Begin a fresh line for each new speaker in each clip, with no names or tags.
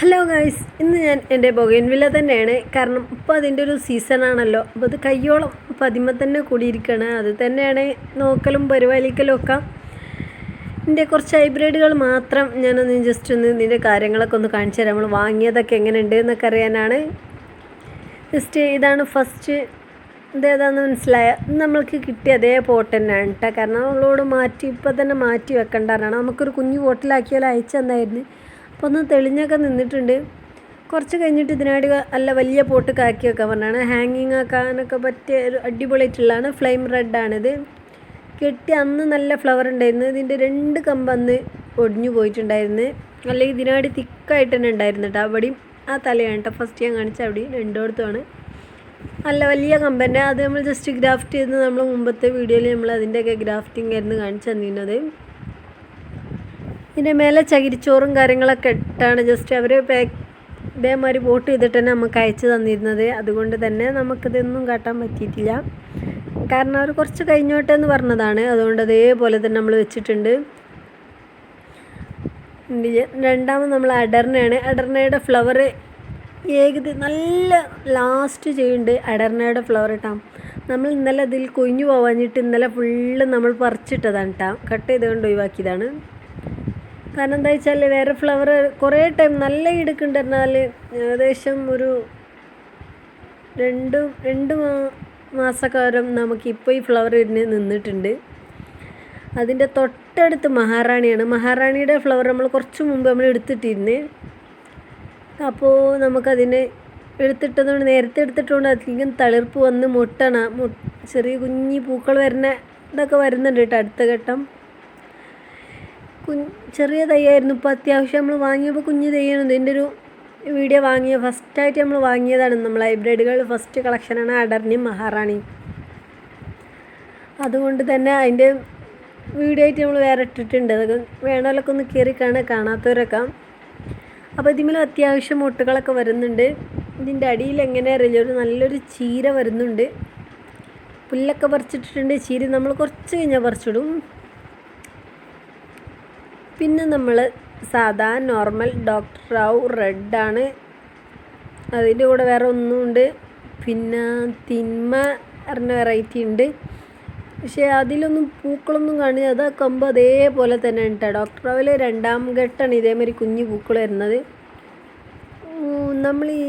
Hello guys, ഇന്ന് ഞാൻ എൻ്റെ ബൊഗൈൻവില്ല തന്നെയാണ്. കാരണം ഇപ്പോൾ അതിൻ്റെ ഒരു സീസണാണല്ലോ. അപ്പോൾ അത് കയ്യോളം അപ്പോൾ അതിന്മേൽ തന്നെ കൂടിയിരിക്കുകയാണ്. അത് തന്നെയാണ് നോക്കലും പരിപാലിക്കലും ഒക്കെ. ഇതിൻ്റെ കുറച്ച് ഹൈബ്രിഡുകൾ മാത്രം ഞാനൊന്ന് ജസ്റ്റ് ഒന്ന് ഇതിൻ്റെ കാര്യങ്ങളൊക്കെ ഒന്ന് കാണിച്ചു തരാം. നമ്മൾ വാങ്ങിയതൊക്കെ എങ്ങനെയുണ്ട് എന്നൊക്കെ അറിയാനാണ്. ജസ്റ്റ് ഇതാണ് ഫസ്റ്റ്. ഇതേതാണെന്ന് മനസ്സിലായ നമ്മൾക്ക് കിട്ടിയ അതേ പോട്ട് തന്നെയാണ് കേട്ടോ. കാരണം അവളോട് ഇപ്പം തന്നെ മാറ്റി വെക്കേണ്ടതാണ്. നമുക്കൊരു കുഞ്ഞു പോട്ടിലാക്കിയാലും അയച്ചു തന്നായിരുന്നു. അപ്പോൾ ഒന്ന് തെളിഞ്ഞൊക്കെ നിന്നിട്ടുണ്ട്. കുറച്ച് കഴിഞ്ഞിട്ട് ഇതിനായിട്ട് നല്ല വലിയ പോട്ട് കാക്കി വെക്കാൻ പറഞ്ഞാണ്. ഹാങ്ങിങ് ആക്കാനൊക്കെ പറ്റിയ ഒരു അടിപൊളിയായിട്ടുള്ളതാണ്. ഫ്ലെയിം റെഡാണിത്. കെട്ടി അന്ന് നല്ല ഫ്ലവർ ഉണ്ടായിരുന്നു. ഇതിൻ്റെ 2 കമ്പ് അന്ന് ഒടിഞ്ഞു പോയിട്ടുണ്ടായിരുന്നു. അല്ലെങ്കിൽ ഇതിനായിട്ട് തിക്കായിട്ട് തന്നെ ഉണ്ടായിരുന്നു കേട്ടോ. അവിടെയും ആ തലയാണ് കേട്ടോ ഫസ്റ്റ് ഞാൻ കാണിച്ച അവിടെയും രണ്ടിടത്തുമാണ്. നല്ല വലിയ കമ്പന്നെ. അത് നമ്മൾ ജസ്റ്റ് ഗ്രാഫ്റ്റ് ചെയ്ത് നമ്മൾ മുമ്പത്തെ വീഡിയോയിൽ നമ്മൾ അതിൻ്റെയൊക്കെ ഗ്രാഫ്റ്റിംഗ് ആയിരുന്നു കാണിച്ചു തന്നിരുന്നത്. ഇതിൻ്റെ മേലെ ചകിരിച്ചോറും കാര്യങ്ങളൊക്കെ ഇട്ടാണ് ജസ്റ്റ് അവർ ഇതേമാതിരി പോട്ട് ചെയ്തിട്ട് തന്നെ നമുക്ക് അയച്ചു തന്നിരുന്നത്. അതുകൊണ്ട് തന്നെ നമുക്കിതൊന്നും കാട്ടാൻ പറ്റിയിട്ടില്ല. കാരണം അവർ കുറച്ച് കഴിഞ്ഞോട്ടെ എന്ന് പറഞ്ഞതാണ്. അതുകൊണ്ട് അതേപോലെ തന്നെ നമ്മൾ വെച്ചിട്ടുണ്ട്. രണ്ടാമത് നമ്മൾ അടർണയാണ്. അടർണയുടെ ഫ്ലവർ നല്ല ലാസ്റ്റ് ചെയ്യുന്നുണ്ട്. അടർണയുടെ ഫ്ലവർ ഇട്ടാം നമ്മൾ ഇന്നലെ ഇതിൽ കൊഴിഞ്ഞു പോവാഞ്ഞിട്ട് ഇന്നലെ ഫുള്ള് നമ്മൾ പറിച്ചിട്ടതാണ് കേട്ടോ. കട്ട് ചെയ്തുകൊണ്ട് ഒഴിവാക്കിയതാണ്. കാരണം എന്താ വെച്ചാൽ വേറെ ഫ്ലവർ കുറേ ടൈം നല്ല ഇടുക്കുണ്ടെന്നാൽ ഏകദേശം ഒരു രണ്ട് മാസക്കാലം നമുക്കിപ്പോൾ ഈ ഫ്ലവർ ഇതിന് നിന്നിട്ടുണ്ട്. അതിൻ്റെ തൊട്ടടുത്ത് മഹാറാണിയാണ്. മഹാറാണിയുടെ ഫ്ലവർ നമ്മൾ കുറച്ച് മുമ്പ് നമ്മൾ എടുത്തിട്ടിരുന്നു. അപ്പോൾ നമുക്കതിന് എടുത്തിട്ടതുകൊണ്ട് നേരത്തെ എടുത്തിട്ടുകൊണ്ട് അധികം തളിർപ്പ് വന്ന് ചെറിയ കുഞ്ഞി പൂക്കൾ വരുന്ന ഇതൊക്കെ വരുന്നുണ്ട് കേട്ടോ. അടുത്ത ഘട്ടം ചെറിയ തൈയായിരുന്നു. ഇപ്പോൾ അത്യാവശ്യം നമ്മൾ വാങ്ങിയപ്പോൾ കുഞ്ഞ് തൈയാണ്. ഇതിൻ്റെ ഒരു വീഡിയോ ഫസ്റ്റായിട്ട് നമ്മൾ വാങ്ങിയതാണ്. നമ്മൾ ഹൈബ്രിഡുകൾ ഫസ്റ്റ് കളക്ഷനാണ് അടർണിയും മഹാറാണിയും. അതുകൊണ്ട് തന്നെ അതിൻ്റെ വീഡിയോ ആയിട്ട് നമ്മൾ വേറെ ഇട്ടിട്ടുണ്ട്. അതൊക്കെ വേണമല്ലൊക്കെ ഒന്ന് കയറി കാണാത്തവരൊക്കെ. അപ്പോൾ ഇതിന്മേലും അത്യാവശ്യം മുട്ടുകളൊക്കെ വരുന്നുണ്ട്. ഇതിൻ്റെ അടിയിൽ എങ്ങനെ അറിയില്ല നല്ലൊരു ചീര വരുന്നുണ്ട്. പുല്ലൊക്കെ പറിച്ചിട്ടിട്ടുണ്ട്. ചീര നമ്മൾ കുറച്ച് കഴിഞ്ഞാൽ പറിച്ചിടും. പിന്നെ നമ്മൾ സാധാ നോർമൽ ഡോക്ടർ റാവു റെഡാണ്. അതിൻ്റെ കൂടെ വേറെ ഒന്നുമുണ്ട്. പിന്നെ തിന്മ പറഞ്ഞ വെറൈറ്റി ഉണ്ട്. പക്ഷേ അതിലൊന്നും പൂക്കളൊന്നും കാണില്ല. അത് കമ്പ് അതേപോലെ തന്നെ കേട്ടോ. ഡോക്ടർ റാവിൽ 2ാം ഘട്ടമാണ് ഇതേമാതിരി കുഞ്ഞു പൂക്കൾ വരുന്നത്. നമ്മൾ ഈ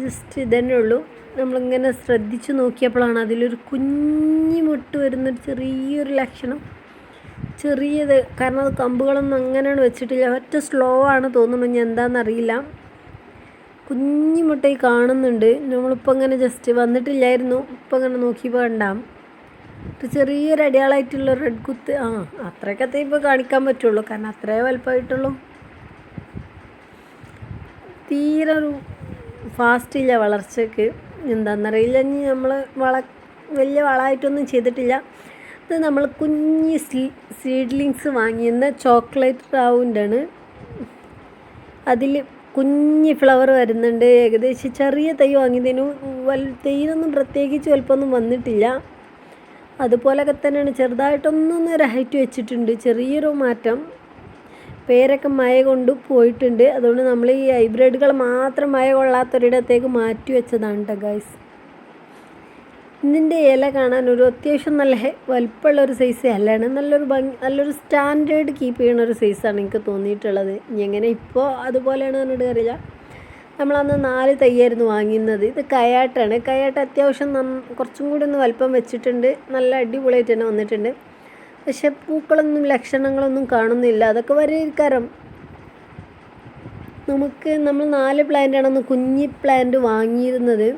ജസ്റ്റ് ഇതന്നെ ഉള്ളൂ. നമ്മളിങ്ങനെ ശ്രദ്ധിച്ച് നോക്കിയപ്പോഴാണ് അതിലൊരു കുഞ്ഞു മുട്ട് വരുന്നൊരു ചെറിയൊരു ലക്ഷണം. ചെറിയത്. കാരണം അത് കമ്പുകളൊന്നും അങ്ങനെയാണ് വെച്ചിട്ടില്ല. ഒറ്റ സ്ലോ ആണ് തോന്നുന്നു. ഇനി എന്താണെന്നറിയില്ല. കുഞ്ഞു മുട്ടയിൽ കാണുന്നുണ്ട്. നമ്മളിപ്പോൾ അങ്ങനെ ജസ്റ്റ് വന്നിട്ടില്ലായിരുന്നു. ഇപ്പം അങ്ങനെ നോക്കിയപ്പോൾ ഉണ്ടാകും ചെറിയൊരു അടയാളമായിട്ടുള്ള റെഡ് കുത്ത്. അത്രയൊക്കെ ഇപ്പോൾ കാണിക്കാൻ പറ്റുള്ളൂ. കാരണം അത്രേ വലുപ്പമായിട്ടുള്ളൂ. തീരെ ഒരു ഫാസ്റ്റ് ഇല്ല വളർച്ചയ്ക്ക്. എന്താണെന്നറിയില്ല. ഇനി നമ്മൾ വലിയ വളമായിട്ടൊന്നും ചെയ്തിട്ടില്ല. ഇത് നമ്മൾ കുഞ്ഞ് സീഡ്ലിങ്സ് വാങ്ങിയിരുന്ന ചോക്ലേറ്റ് റാവുൻ്റെ ആണ്. അതിൽ കുഞ്ഞ് ഫ്ലവർ വരുന്നുണ്ട്. ഏകദേശം ചെറിയ തൈ വാങ്ങിയതിനു തൈനൊന്നും പ്രത്യേകിച്ച് വലുപ്പമൊന്നും വന്നിട്ടില്ല. അതുപോലൊക്കെ തന്നെയാണ്. ചെറുതായിട്ടൊന്നൊരു ഹൈറ്റ് വെച്ചിട്ടുണ്ട്. ചെറിയൊരു മാറ്റം. പേരൊക്കെ മഴ കൊണ്ട് പോയിട്ടുണ്ട്. അതുകൊണ്ട് നമ്മൾ ഈ ഹൈബ്രിഡുകൾ മാത്രം മഴ കൊള്ളാത്തൊരിടത്തേക്ക് മാറ്റി വെച്ചതാണ് കേട്ടോ ഗൈസ്. ഇതിൻ്റെ ഇല കാണാൻ ഒരു അത്യാവശ്യം നല്ല വലിപ്പമുള്ളൊരു സൈസ് ഇലയാണ്. നല്ലൊരു സ്റ്റാൻഡേർഡ് കീപ്പ് ചെയ്യുന്ന ഒരു സൈസാണ് എനിക്ക് തോന്നിയിട്ടുള്ളത്. എങ്ങനെ ഇപ്പോൾ അതുപോലെയാണ് പറഞ്ഞിട്ട് അറിയില്ല. നമ്മളന്ന് 4 തൈയായിരുന്നു വാങ്ങിയിരുന്നത്. ഇത് കയാട്ടാണ്. കയാട്ട് അത്യാവശ്യം കുറച്ചും കൂടി ഒന്ന് വലിപ്പം വെച്ചിട്ടുണ്ട്. നല്ല അടിപൊളിയായിട്ട് തന്നെ വന്നിട്ടുണ്ട്. പക്ഷെ പൂക്കളൊന്നും ലക്ഷണങ്ങളൊന്നും കാണുന്നില്ല. അതൊക്കെ വരെയിരിക്കാരം. നമ്മൾ 4 പ്ലാന്റാണ് കുഞ്ഞി പ്ലാന്റ് വാങ്ങിയിരുന്നത്.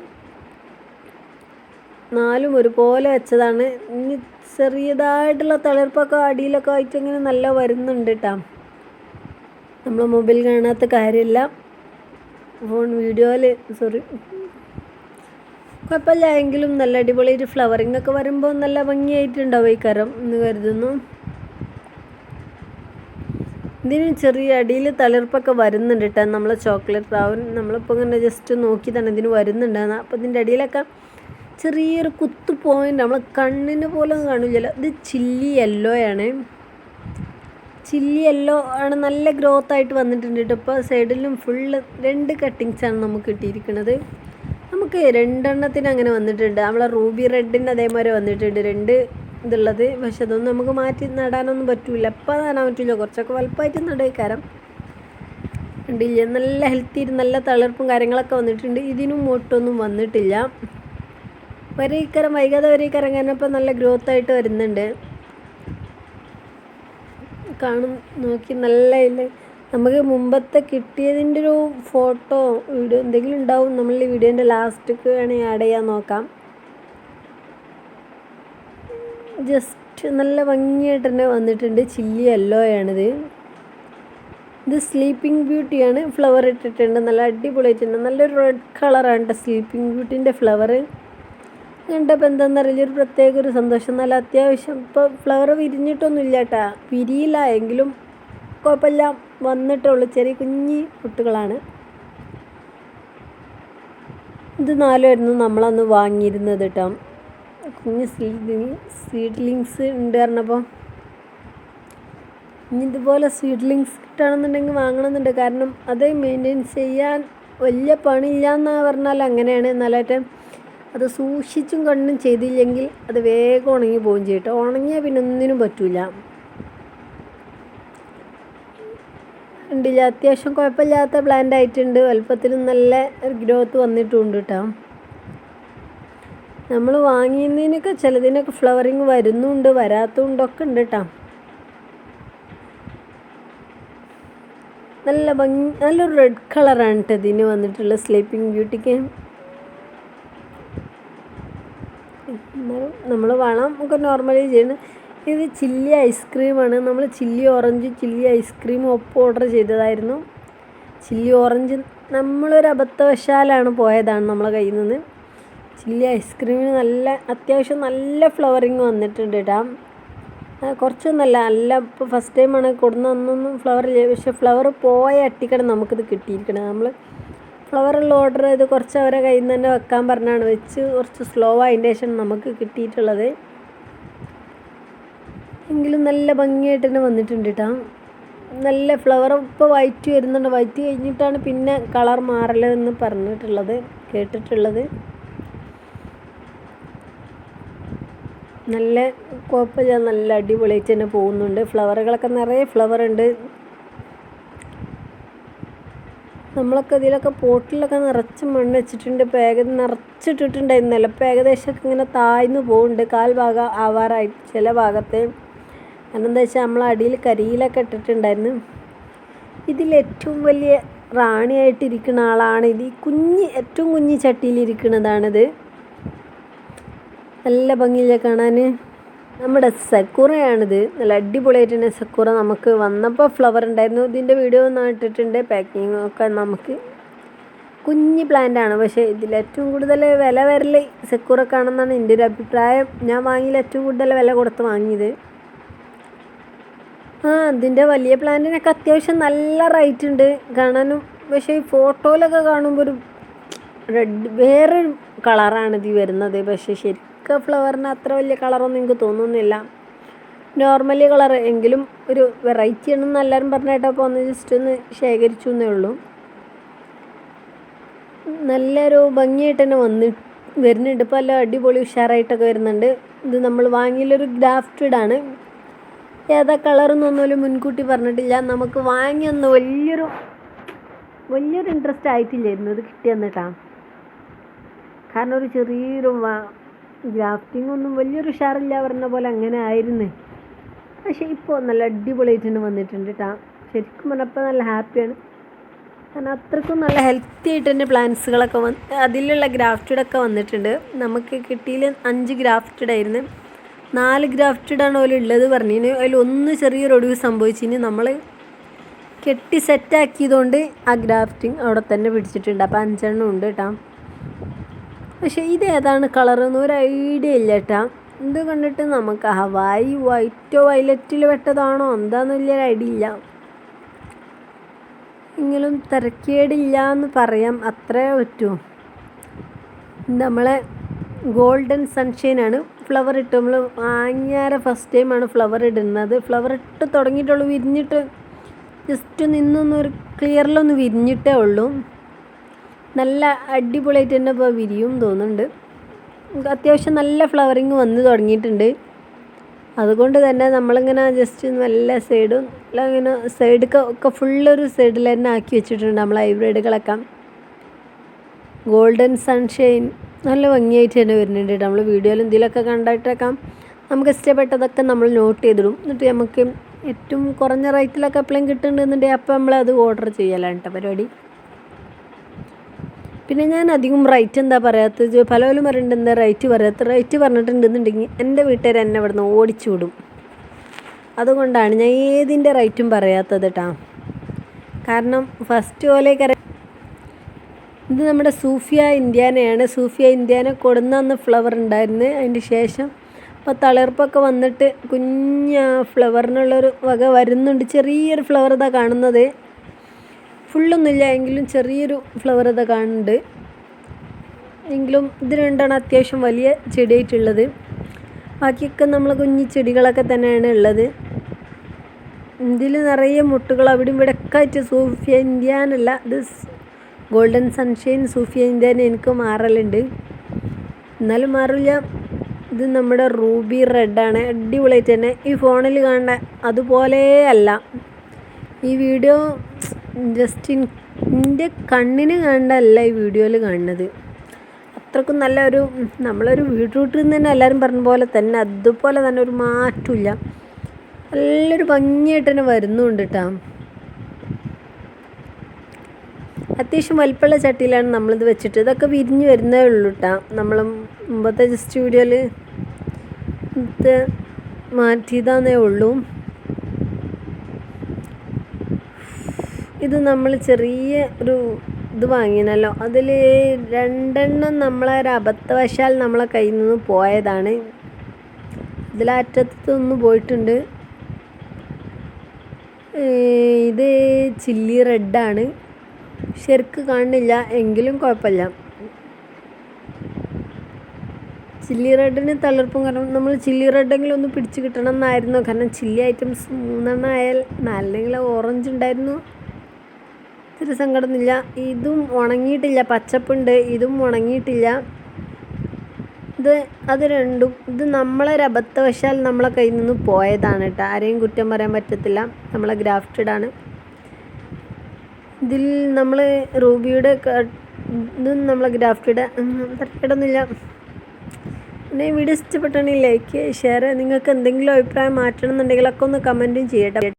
4ഉം ഒരുപോലെ വെച്ചതാണ്. ഇനി ചെറിയതായിട്ടുള്ള തളിർപ്പൊക്കെ അടിയിലൊക്കെ ആയിട്ട് ഇങ്ങനെ നല്ല വരുന്നുണ്ട് കേട്ടോ. നമ്മൾ മൊബൈൽ കാണാത്ത കാര്യമില്ല. വീഡിയോയിൽ കുഴപ്പമില്ല. എങ്കിലും നല്ല അടിപൊളിയായിട്ട് ഫ്ലവറിങ് ഒക്കെ വരുമ്പോൾ നല്ല ഭംഗിയായിട്ടുണ്ടാവും ഈ കരം എന്ന് കരുതുന്നു. ഇതിന് ചെറിയ അടിയിൽ തളിർപ്പൊക്കെ വരുന്നുണ്ട് കേട്ടോ. നമ്മളെ ചോക്ലേറ്റ് റാവൻ നമ്മളിപ്പോൾ ഇങ്ങനെ ജസ്റ്റ് നോക്കി തന്നെ ഇതിന് വരുന്നുണ്ടാകുന്ന. അപ്പോൾ ഇതിൻ്റെ അടിയിലൊക്കെ ചെറിയൊരു കുത്തു പോയിൻ്റ് നമ്മൾ കണ്ണിന് പോലും കാണില്ലല്ലോ. ഇത് ചില്ലി യെല്ലോയാണ്. ചില്ലി യെല്ലോ ആണ്, നല്ല ഗ്രോത്ത് ആയിട്ട് വന്നിട്ടുണ്ട് കേട്ടോ. ഇപ്പോൾ സൈഡിലും ഫുള്ള് 2 കട്ടിങ്സാണ് നമുക്ക് കിട്ടിയിരിക്കുന്നത്. നമുക്ക് 2 എണ്ണത്തിന് അങ്ങനെ വന്നിട്ടുണ്ട്. നമ്മളെ റൂബി റെഡിന് അതേപോലെ വന്നിട്ടുണ്ട് 2 ഇതുള്ളത്. പക്ഷെ അതൊന്നും നമുക്ക് മാറ്റി നടാനൊന്നും പറ്റില്ല, എപ്പോൾ നടാൻ പറ്റില്ല, കുറച്ചൊക്കെ വലുപ്പമായിട്ട് നടക്കാരം. കണ്ടില്ല, നല്ല ഹെൽത്തി, നല്ല തളിർപ്പും കാര്യങ്ങളൊക്കെ വന്നിട്ടുണ്ട്. ഇതിനും മൊട്ടൊന്നും വന്നിട്ടില്ല. ഒരേക്കരം വൈകാതെ ഒരേക്കരം കാരണം ഇപ്പോൾ നല്ല ഗ്രോത്ത് ആയിട്ട് വരുന്നുണ്ട്. കാണും നോക്കി നല്ല ഇല്ല. നമുക്ക് മുമ്പത്തെ കിട്ടിയതിൻ്റെ ഒരു ഫോട്ടോ വീഡിയോ എന്തെങ്കിലും ഉണ്ടാവും, നമ്മൾ ഈ വീഡിയോൻ്റെ ലാസ്റ്റക്ക് വേണമെങ്കിൽ ആഡ് ചെയ്യാൻ നോക്കാം. ജസ്റ്റ് നല്ല ഭംഗിയായിട്ട് തന്നെ വന്നിട്ടുണ്ട്. ചില്ലി യെല്ലോ ആണിത്. ഇത് സ്ലീപ്പിംഗ് ബ്യൂട്ടിയാണ്, ഫ്ലവർ ഇട്ടിട്ടുണ്ട്, നല്ല അടിപൊളിയായിട്ടുണ്ട്. നല്ലൊരു റെഡ് കളറാണ് സ്ലീപ്പിംഗ് ബ്യൂട്ടീൻ്റെ ഫ്ലവർ. കണ്ടപ്പോൾ എന്താണെന്നറിയില്ല, ഒരു പ്രത്യേക ഒരു സന്തോഷം. നല്ല അത്യാവശ്യം ഇപ്പോൾ ഫ്ലവർ വിരിഞ്ഞിട്ടൊന്നും ഇല്ല കേട്ടാ, വിരിയില്ല എങ്കിലും കുഴപ്പമില്ല, വന്നിട്ടുള്ളൂ. ചെറിയ കുഞ്ഞി കുട്ടുകളാണ്. ഇത് 4 നമ്മളന്ന് വാങ്ങിയിരുന്നത് കേട്ടോ. കുഞ്ഞ് സീഡ്ലിങ്സ് ഉണ്ട് പറഞ്ഞപ്പോൾ ഇനി ഇതുപോലെ സീഡ്ലിങ്സ് കിട്ടുകയാണെന്നുണ്ടെങ്കിൽ വാങ്ങണമെന്നുണ്ട്. കാരണം അത് മെയിൻറ്റെയിൻ ചെയ്യാൻ വലിയ പണിയില്ല എന്നാണ് പറഞ്ഞാൽ അങ്ങനെയാണ്. നല്ലതായിട്ട് അത് സൂക്ഷിച്ചും കണ്ടും ചെയ്തില്ലെങ്കിൽ അത് വേഗം ഉണങ്ങി പോവുകയും ചെയ്യും കേട്ടോ. ഉണങ്ങിയാൽ പിന്നെ ഒന്നിനും പറ്റില്ല. ഉണ്ടില്ല, അത്യാവശ്യം കുഴപ്പമില്ലാത്ത പ്ലാന്റ് ആയിട്ടുണ്ട്. വലുപ്പത്തിലും നല്ല ഗ്രോത്ത് വന്നിട്ടുണ്ട് കേട്ടോ. നമ്മൾ വാങ്ങിയതിനൊക്കെ ചിലതിനൊക്കെ ഫ്ലവറിങ് വരുന്നുണ്ട്, വരാത്തതുകൊണ്ടൊക്കെ ഉണ്ട് കേട്ടോ. നല്ല ഭംഗി, നല്ലൊരു റെഡ് കളറാണ് കേട്ടോ ഇതിന് വന്നിട്ടുള്ള സ്ലീപ്പിംഗ് ബ്യൂട്ടിക്ക്. നമ്മൾ വേണം നമുക്ക് നോർമലി ചെയ്യണം. ഇത് ചില്ലി ഐസ്ക്രീമാണ്. നമ്മൾ ചില്ലി ഓറഞ്ച് ചില്ലി ഐസ്ക്രീമും ഒപ്പം ഓർഡർ ചെയ്തതായിരുന്നു. ചില്ലി ഓറഞ്ച് നമ്മളൊരു അബദ്ധവശാലാണ് പോയതാണ് നമ്മളെ കയ്യിൽ നിന്ന്. ചില്ലി ഐസ്ക്രീമിന് നല്ല അത്യാവശ്യം നല്ല ഫ്ലവറിങ് വന്നിട്ടുണ്ട് കേട്ടോ. കുറച്ചൊന്നല്ല, നല്ല ഇപ്പോൾ ഫസ്റ്റ് ടൈമാണ് കൊടുന്നൊന്നും ഫ്ലവർ ഇല്ല. പക്ഷേ ഫ്ലവർ പോയ അട്ടിക്കണം നമുക്കിത് കിട്ടിയിരിക്കണം. നമ്മൾ ഫ്ലവറുള്ള ഓർഡർ ചെയ്ത് കുറച്ച് അവരെ കയ്യിൽ നിന്ന് തന്നെ വെക്കാൻ പറഞ്ഞാണ് വെച്ച് കുറച്ച് സ്ലോ ആയതിൻ്റെ ശേഷം നമുക്ക് കിട്ടിയിട്ടുള്ളത്. എങ്കിലും നല്ല ഭംഗിയായിട്ട് തന്നെ വന്നിട്ടുണ്ട് കേട്ടോ. നല്ല ഫ്ലവർ ഇപ്പോൾ വൈറ്റ് വരുന്നുണ്ട്. വൈറ്റ് കഴിഞ്ഞിട്ടാണ് പിന്നെ കളർ മാറലെന്ന് പറഞ്ഞിട്ടുള്ളത്, കേട്ടിട്ടുള്ളത്. നല്ല കുഴപ്പമില്ല, നല്ല അടിപൊളിയായിട്ട് തന്നെ പോകുന്നുണ്ട്. ഫ്ലവറുകളൊക്കെ നിറയെ ഫ്ലവർ ഉണ്ട്. നമ്മളൊക്കെ ഇതിലൊക്കെ പോട്ടിലൊക്കെ നിറച്ച് മണ്ണ് വെച്ചിട്ടുണ്ട്. നിറച്ചിട്ടിട്ടുണ്ടായിരുന്നു. നിലപ്പം ഏകദേശമൊക്കെ ഇങ്ങനെ താഴ്ന്നു പോകുന്നുണ്ട്, കാൽ ഭാഗം ആവാറായി ചില ഭാഗത്ത്. കാരണം എന്താ വെച്ചാൽ നമ്മൾ അടിയിൽ കരിയിലൊക്കെ ഇട്ടിട്ടുണ്ടായിരുന്നു. ഇതിലേറ്റവും വലിയ റാണിയായിട്ടിരിക്കുന്ന ആളാണ് ഇത്. ഈ ഏറ്റവും കുഞ്ഞി ചട്ടിയിലിരിക്കുന്നതാണിത്. നല്ല ഭംഗിയില്ല കാണാൻ. നമ്മുടെ സക്കുറയാണിത്. നല്ല അടിപൊളിയായിട്ട് തന്നെ സക്കുറ നമുക്ക് വന്നപ്പോൾ ഫ്ലവർ ഉണ്ടായിരുന്നു. ഇതിൻ്റെ വീഡിയോ ഒന്നും ഇട്ടിട്ടുണ്ട്. പാക്കിങ്ങൊക്കെ നമുക്ക് കുഞ്ഞി പ്ലാന്റാണ്. പക്ഷേ ഇതിലേറ്റവും കൂടുതൽ വില വരൽ സക്കുറക്കാണെന്നാണ് എൻ്റെ ഒരു അഭിപ്രായം. ഞാൻ വാങ്ങിയിൽ ഏറ്റവും കൂടുതൽ വില കൊടുത്ത് വാങ്ങിയത്. അതിൻ്റെ വലിയ പ്ലാന്റിനൊക്കെ അത്യാവശ്യം നല്ല റേറ്റ് ഉണ്ട് കാണാനും. പക്ഷേ ഈ ഫോട്ടോയിലൊക്കെ കാണുമ്പോൾ ഒരു റെഡ് വേറൊരു കളറാണ് ഇത് വരുന്നത്. പക്ഷേ ശരിക്കും ഫ്ലവറിന് അത്ര വലിയ കളറൊന്നും എനിക്ക് തോന്നുന്നില്ല, നോർമലി കളർ. എങ്കിലും ഒരു വെറൈറ്റി ആണെന്ന് എല്ലാവരും പറഞ്ഞിട്ടപ്പോൾ ഒന്ന് ജസ്റ്റ് ഒന്ന് ശേഖരിച്ചു എന്നേ ഉള്ളൂ. നല്ലൊരു ഭംഗിയായിട്ട് തന്നെ വരുന്നുണ്ട്. ഇപ്പോൾ നല്ല അടിപൊളി ഉഷാറായിട്ടൊക്കെ വരുന്നുണ്ട്. ഇത് നമ്മൾ വാങ്ങിയൊരു ഗ്രാഫ്റ്റഡ് ആണ്. ഏതാ കളറെന്നൊന്നും മുൻകൂട്ടി പറഞ്ഞിട്ടില്ല. നമുക്ക് വാങ്ങിയൊന്ന് വലിയൊരു ഇൻട്രസ്റ്റ് ആയിട്ടില്ലായിരുന്നു ഇത് കിട്ടിയെന്നിട്ടാണ്. കാരണം ഒരു ചെറിയൊരു ഗ്രാഫ്റ്റിംഗ് ഒന്നും വലിയൊരു ഉഷാറില്ല പറഞ്ഞ പോലെ അങ്ങനെ ആയിരുന്നു. പക്ഷേ ഇപ്പോൾ നല്ല അടിപൊളിയായിട്ട് തന്നെ വന്നിട്ടുണ്ട് കേട്ടോ. ശരിക്കും പറഞ്ഞപ്പോൾ നല്ല ഹാപ്പിയാണ്. കാരണം അത്രയ്ക്കും നല്ല ഹെൽത്തി ആയിട്ട് തന്നെ പ്ലാന്റ്സുകളൊക്കെ അതിലുള്ള ഗ്രാഫ്റ്റഡൊക്കെ വന്നിട്ടുണ്ട്. നമുക്ക് കിട്ടിയിൽ 5 ഗ്രാഫ്റ്റഡ് ആയിരുന്നു. 4 ഗ്രാഫ്റ്റഡാണ് ഉള്ളത് പറഞ്ഞിന്. അതിലൊന്ന് ചെറിയൊരു ഒടിവ് സംഭവിച്ചിന്. നമ്മൾ കെട്ടി സെറ്റാക്കിയതുകൊണ്ട് ആ ഗ്രാഫ്റ്റിംഗ് അവിടെ തന്നെ പിടിച്ചിട്ടുണ്ട്. അപ്പോൾ 5 എണ്ണം ഉണ്ട് കേട്ടോ. പക്ഷേ ഇത് ഏതാണ് കളറെന്ന് ഒരു ഐഡിയ ഇല്ല കേട്ടോ. ഇത് കണ്ടിട്ട് നമുക്ക് വൈറ്റോ വയലറ്റിൽ വെട്ടതാണോ എന്താണെന്ന് വലിയൊരു ഐഡിയ ഇല്ല. എങ്കിലും തിരക്കേടില്ല എന്ന് പറയാം, അത്രേ പറ്റുമോ. നമ്മളെ ഗോൾഡൻ സൺഷൈനാണ്. ഫ്ലവർ ഇട്ട് നമ്മൾ വാങ്ങിയാരെ ഫസ്റ്റ് ടൈമാണ് ഫ്ലവർ ഇടുന്നത്. ഫ്ലവർ ഇട്ട് തുടങ്ങിയിട്ടുള്ളൂ, വിരിഞ്ഞിട്ട് ജസ്റ്റ് നിന്നൊന്നൊരു ക്ലിയറിലൊന്ന് വിരിഞ്ഞിട്ടേ ഉള്ളൂ. നല്ല അടിപൊളിയായിട്ട് തന്നെ ഇപ്പോൾ വിരിയും തോന്നുന്നുണ്ട്. അത്യാവശ്യം നല്ല ഫ്ലവറിങ് വന്ന് തുടങ്ങിയിട്ടുണ്ട്. അതുകൊണ്ട് തന്നെ നമ്മളിങ്ങനെ ജസ്റ്റ് നല്ല സൈഡും എല്ലാം ഇങ്ങനെ സൈഡൊക്കെ ഫുള്ളൊരു സൈഡിൽ തന്നെ ആക്കി വെച്ചിട്ടുണ്ട് നമ്മൾ ഹൈബ്രിഡുകളൊക്കെ. ഗോൾഡൻ സൺഷൈൻ നല്ല ഭംഗിയായിട്ട് തന്നെ വരുന്നുണ്ട്. നമ്മൾ വീഡിയോയിൽ എന്തെങ്കിലുമൊക്കെ കണ്ടിട്ടൊക്കെ നമുക്ക് ഇഷ്ടപ്പെട്ടതൊക്കെ നമ്മൾ നോട്ട് ചെയ്തിടും. എന്നിട്ട് നമുക്ക് ഏറ്റവും കുറഞ്ഞ റേറ്റിലൊക്കെ എപ്പോഴും കിട്ടുന്നുണ്ടെന്നുണ്ടെങ്കിൽ അപ്പോൾ നമ്മളത് ഓർഡർ ചെയ്യലാണ് കേട്ടോ പരിപാടി. പിന്നെ ഞാൻ അധികം റേറ്റ് എന്താ പറയാത്തത്, പലരും പറയുന്നുണ്ട് എന്താ റേറ്റ് പറയാത്ത. റേറ്റ് പറഞ്ഞിട്ടുണ്ടെന്നുണ്ടെങ്കിൽ എൻ്റെ വീട്ടുകാർ എന്നെ ഇവിടെ നിന്ന് ഓടിച്ചു വിടും. അതുകൊണ്ടാണ് ഞാൻ ഏതിൻ്റെ റേറ്റും പറയാത്തത് കേട്ടോ. കാരണം ഫസ്റ്റ് പോലെ ഇത് നമ്മുടെ സൂഫിയ ഇന്ത്യാനയാണ്. സൂഫിയ ഇന്ത്യാന കൊടുന്ന ഫ്ലവർ ഉണ്ടായിരുന്നു. അതിന് ശേഷം അപ്പോൾ തളിർപ്പൊക്കെ വന്നിട്ട് കുഞ്ഞ ഫ്ലവറിനുള്ളൊരു വക വരുന്നുണ്ട്. ചെറിയൊരു ഫ്ലവർ ഇതാ കാണുന്നത്, ഫുള്ളൊന്നുമില്ല എങ്കിലും ചെറിയൊരു ഫ്ലവർ ഇതാ കാണുന്നുണ്ട്. എങ്കിലും ഇത് രണ്ടാണ് അത്യാവശ്യം വലിയ ചെടിയായിട്ടുള്ളത്. ബാക്കിയൊക്കെ നമ്മൾ കുഞ്ഞി ചെടികളൊക്കെ തന്നെയാണ് ഉള്ളത്. ഇതിൽ നിറയെ മുട്ടുകൾ അവിടെ ഇവിടെ ഒക്കെ ആയിട്ട് സൂഫിയ ഇന്ത്യാനല്ല, ഇത് ഗോൾഡൻ സൺഷൈൻ സൂഫിയ ഇന്ത്യാന എനിക്ക് മാറലുണ്ട്, എന്നാലും മാറില്ല. ഇത് നമ്മുടെ റൂബി റെഡാണ്, അടിപൊളിയായിട്ട് തന്നെ. ഈ ഫോണിൽ കാണുന്ന അതുപോലെ അല്ല, ഈ വീഡിയോ ജസ്റ്റ് എൻ്റെ കണ്ണിന് കണ്ടല്ല ഈ വീഡിയോയിൽ കാണുന്നത്. അത്രക്കും നല്ലൊരു നമ്മളൊരു വീട്ടിൽ നിന്ന് തന്നെ എല്ലാവരും പറഞ്ഞ പോലെ തന്നെ അതുപോലെ തന്നെ ഒരു മാറ്റമില്ല, നല്ലൊരു ഭംഗിയായിട്ട് തന്നെ വരുന്നുണ്ട് കേട്ടോ. അത്യാവശ്യം വലിപ്പമുള്ള ചട്ടിയിലാണ് നമ്മളിത് വെച്ചിട്ട്. ഇതൊക്കെ വിരിഞ്ഞ് വരുന്നേ ഉള്ളൂ കേട്ടോ. നമ്മൾ മുമ്പത്തെ ജസ്റ്റ് വീഡിയോയിൽ ഇത് മാറ്റിയതാന്നേ ഉള്ളൂ. ഇത് നമ്മൾ ചെറിയ ഒരു ഇത് വാങ്ങിയല്ലോ, അതിൽ 2 നമ്മളൊരു അബദ്ധവശാൽ നമ്മളെ കയ്യിൽ നിന്ന് പോയതാണ്. ഇതിലറ്റത്തൊന്ന് പോയിട്ടുണ്ട്. ഇത് ചില്ലി റെഡാണ്, ശരിക്ക് കാണുന്നില്ല എങ്കിലും കുഴപ്പമില്ല. ചില്ലി റെഡിന് തളിർപ്പും, കാരണം നമ്മൾ ചില്ലി റെഡെങ്കിലും ഒന്ന് പിടിച്ച് കിട്ടണം എന്നായിരുന്നു. കാരണം ചില്ലി ഐറ്റംസ് 3 ആയാൽ 4 ഓറഞ്ച് ഉണ്ടായിരുന്നു. ഇത്തിരി സങ്കടമൊന്നുമില്ല. ഇതും ഉണങ്ങിയിട്ടില്ല, പച്ചപ്പുണ്ട്, ഇതും ഉണങ്ങിയിട്ടില്ല. അത് രണ്ടും ഇത് നമ്മളൊരു അബദ്ധവശാൽ നമ്മളെ കയ്യിൽ നിന്ന് പോയതാണ് കേട്ടോ. ആരെയും കുറ്റം പറയാൻ പറ്റത്തില്ല, നമ്മളെ ഗ്രാഫ്റ്റഡാണ്. ഇതിൽ നമ്മൾ റൂബിയുടെ ഇതും നമ്മളെ ഗ്രാഫ്റ്റഡ് തരക്കേടൊന്നുമില്ല. പിന്നെ ഈ വീഡിയോ ഇഷ്ടപ്പെട്ടാണെങ്കിൽ ലൈക്ക് ഷെയർ, നിങ്ങൾക്ക് എന്തെങ്കിലും അഭിപ്രായം മാറ്റണം എന്നുണ്ടെങ്കിലൊക്കെ ഒന്ന് കമൻറ്റും ചെയ്യട്ടെ.